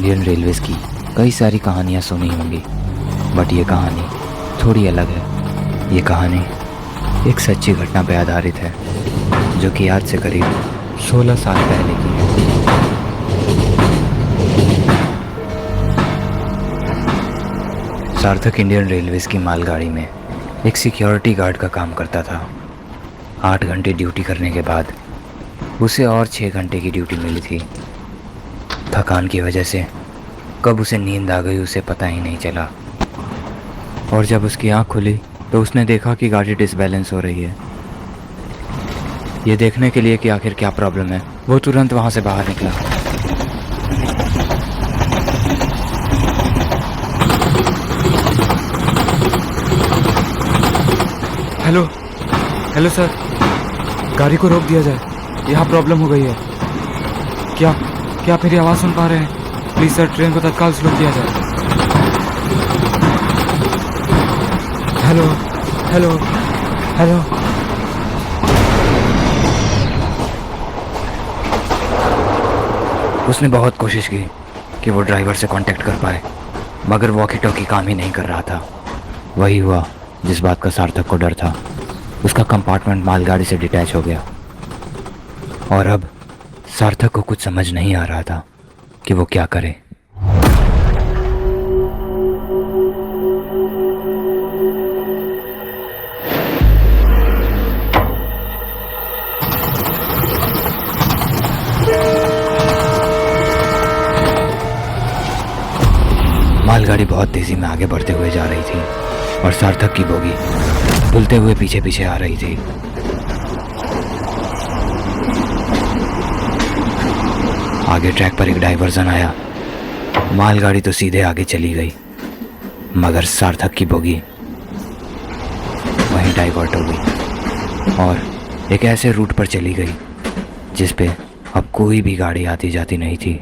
Indian Railways की कई सारी कहानियाँ सुनी होंगी, बट ये कहानी थोड़ी अलग है। ये कहानी एक सच्ची घटना पर आधारित है, जो कि आज से करीब 16 साल पहले की है। सार्थक इंडियन रेलवेज़ की मालगाड़ी में एक सिक्योरिटी गार्ड का काम करता था। 8 घंटे ड्यूटी करने के बाद उसे और 6 घंटे की ड्यूटी मिली थी। थकान की वजह से कब उसे नींद आ गई उसे पता ही नहीं चला, और जब उसकी आंख खुली तो उसने देखा कि गाड़ी डिसबैलेंस हो रही है। ये देखने के लिए कि आखिर क्या प्रॉब्लम है, वो तुरंत वहाँ से बाहर निकला। हेलो हेलो सर, गाड़ी को रोक दिया जाए, यहाँ प्रॉब्लम हो गई है। क्या क्या आप मेरी आवाज़ सुन पा रहे हैं? प्लीज़ सर, ट्रेन को तत्काल स्लो किया जाए। Hello hello hello. उसने बहुत कोशिश की कि वो ड्राइवर से कांटेक्ट कर पाए, मगर वॉकी टॉकी काम ही नहीं कर रहा था। वही हुआ जिस बात का सार्थक को डर था। उसका कंपार्टमेंट मालगाड़ी से डिटैच हो गया, और अब सार्थक को कुछ समझ नहीं आ रहा था कि वो क्या करे। मालगाड़ी बहुत तेजी में आगे बढ़ते हुए जा रही थी, और सार्थक की बोगी धुलते हुए पीछे पीछे आ रही थी। आगे ट्रैक पर एक डाइवर्जन आया। मालगाड़ी तो सीधे आगे चली गई, मगर सार्थक की बोगी वहीं डाइवर्ट हो गई और एक ऐसे रूट पर चली गई जिस पे अब कोई भी गाड़ी आती जाती नहीं थी।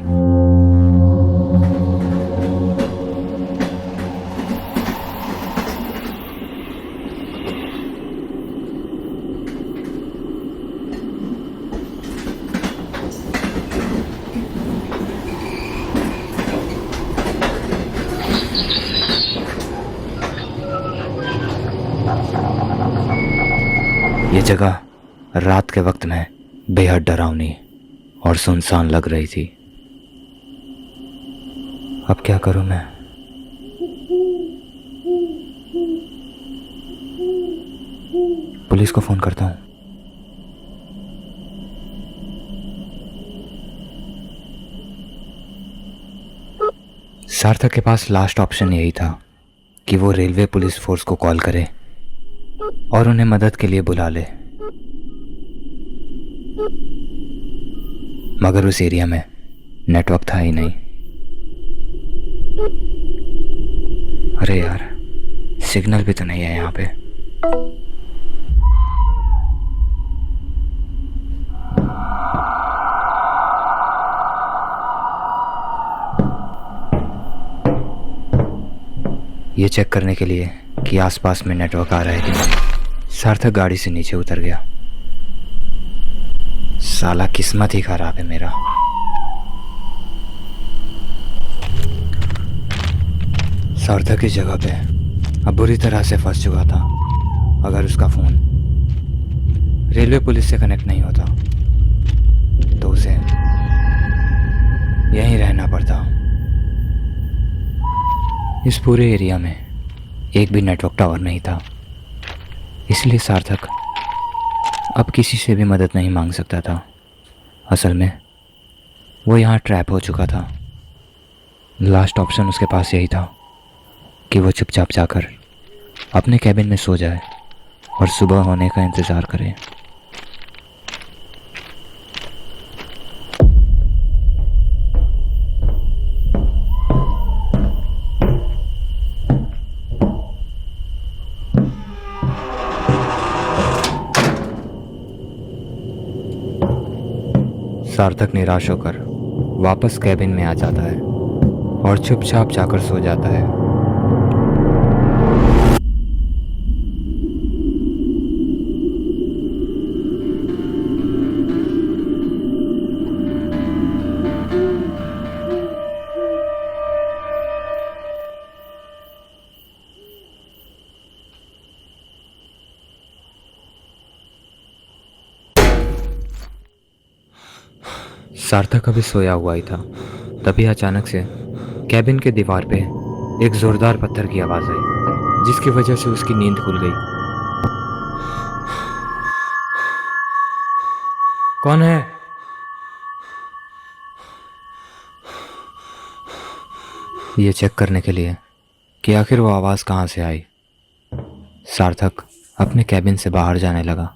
ये जगह रात के वक्त में बेहद डरावनी और सुनसान लग रही थी। अब क्या करूं मैं? पुलिस को फोन करता हूं। सार्थक के पास लास्ट ऑप्शन यही था कि वो रेलवे पुलिस फोर्स को कॉल करे और उन्हें मदद के लिए बुला ले, मगर उस एरिया में नेटवर्क था ही नहीं। अरे यार, सिग्नल भी तो नहीं है यहाँ पे। ये चेक करने के लिए कि आसपास में नेटवर्क आ रहा है कि नहीं, सार्थक गाड़ी से नीचे उतर गया। साला किस्मत ही खराब है मेरा। सार्थक की जगह पे अब बुरी तरह से फंस चुका था। अगर उसका फोन रेलवे पुलिस से कनेक्ट नहीं होता तो उसे यहीं रहना पड़ता। इस पूरे एरिया में एक भी नेटवर्क टावर नहीं था, इसलिए सार्थक अब किसी से भी मदद नहीं मांग सकता था। असल में वो यहाँ ट्रैप हो चुका था। लास्ट ऑप्शन उसके पास यही था कि वो चुपचाप जाकर अपने कैबिन में सो जाए और सुबह होने का इंतज़ार करे। सार्थक निराश होकर वापस कैबिन में आ जाता है और चुपचाप जाकर सो जाता है। सार्थक अभी सोया हुआ ही था, तभी अचानक से कैबिन के दीवार पे एक जोरदार पत्थर की आवाज आई, जिसकी वजह से उसकी नींद खुल गई। कौन है? ये चेक करने के लिए कि आखिर वो आवाज कहाँ से आई, सार्थक अपने कैबिन से बाहर जाने लगा।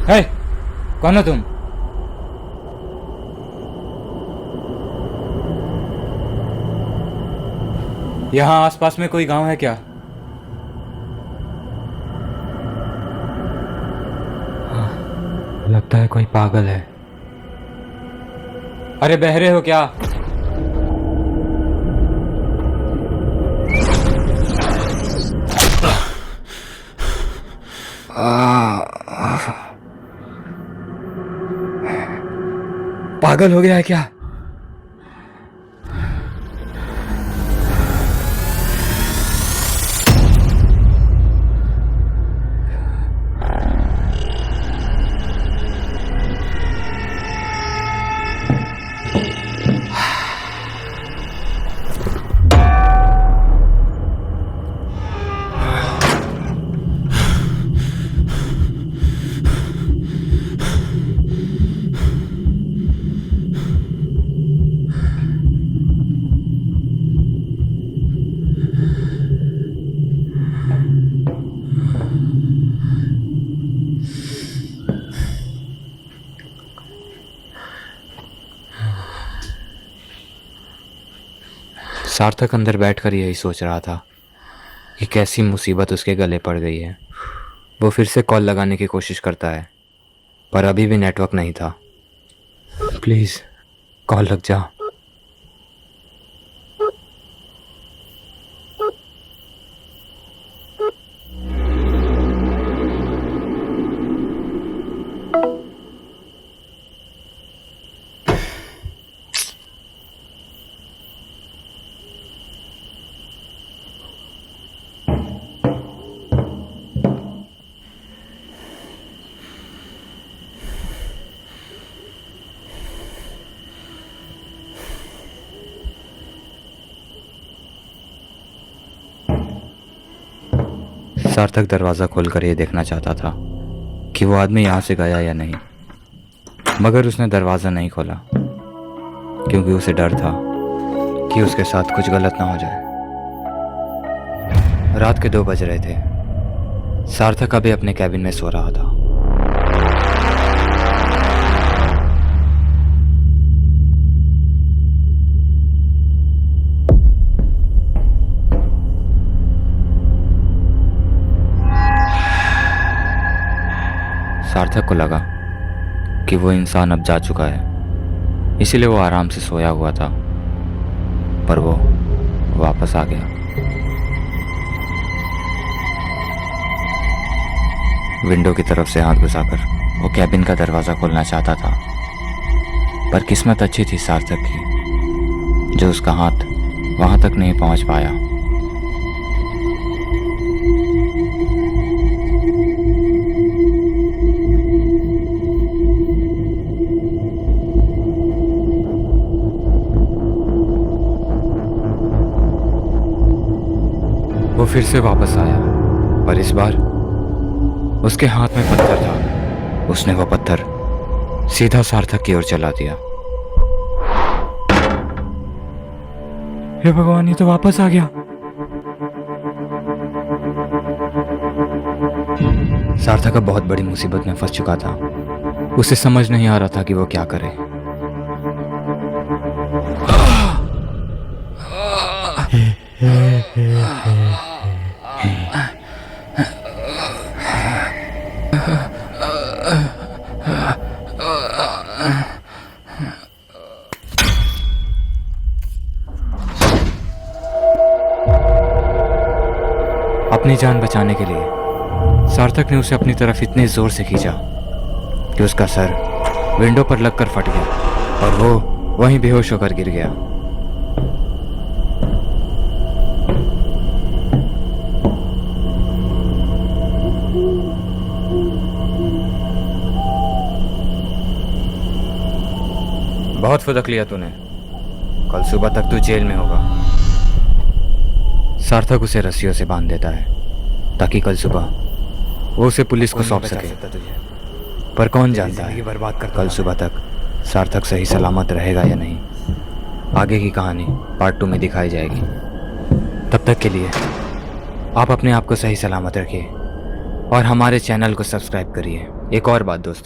है, कौन हो तुम? यहाँ आसपास में कोई गांव है क्या? लगता है कोई पागल है। अरे बहरे हो क्या? पागल हो गया है क्या? सार्थक अंदर बैठकर यही सोच रहा था कि कैसी मुसीबत उसके गले पड़ गई है। वो फिर से कॉल लगाने की कोशिश करता है, पर अभी भी नेटवर्क नहीं था। प्लीज कॉल लग जा। सार्थक दरवाज़ा खोलकर ये देखना चाहता था कि वो आदमी यहाँ से गया या नहीं, मगर उसने दरवाज़ा नहीं खोला क्योंकि उसे डर था कि उसके साथ कुछ गलत ना हो जाए। रात के 2 बज रहे थे। सार्थक अभी अपने कैबिन में सो रहा था। सार्थक को लगा कि वो इंसान अब जा चुका है, इसीलिए वो आराम से सोया हुआ था, पर वो वापस आ गया। विंडो की तरफ से हाथ घुसाकर वो कैबिन का दरवाज़ा खोलना चाहता था, पर किस्मत अच्छी थी सार्थक की, जो उसका हाथ वहां तक नहीं पहुंच पाया। वो फिर से वापस आया, पर इस बार उसके हाथ में पत्थर था। उसने वो पत्थर सीधा सार्थक की ओर चला दिया। हे भगवान, ये तो वापस आ गया। सार्थक अब बहुत बड़ी मुसीबत में फंस चुका था। उसे समझ नहीं आ रहा था कि वो क्या करे। अपनी जान बचाने के लिए सार्थक ने उसे अपनी तरफ इतने जोर से खींचा कि उसका सर विंडो पर लगकर फट गया और वो वहीं बेहोश होकर गिर गया। बहुत फुदक लिया तूने। कल सुबह तक तू जेल में होगा। सार्थक उसे रस्सियों से बांध देता है ताकि कल सुबह वो उसे पुलिस को सौंप सके। पर कौन जानता है कल सुबह तक सार्थक सही सलामत रहेगा या नहीं। आगे की कहानी पार्ट 2 में दिखाई जाएगी। तब तक के लिए आप अपने आप को सही सलामत रखिए और हमारे चैनल को सब्सक्राइब करिए। एक और बात दोस्तों,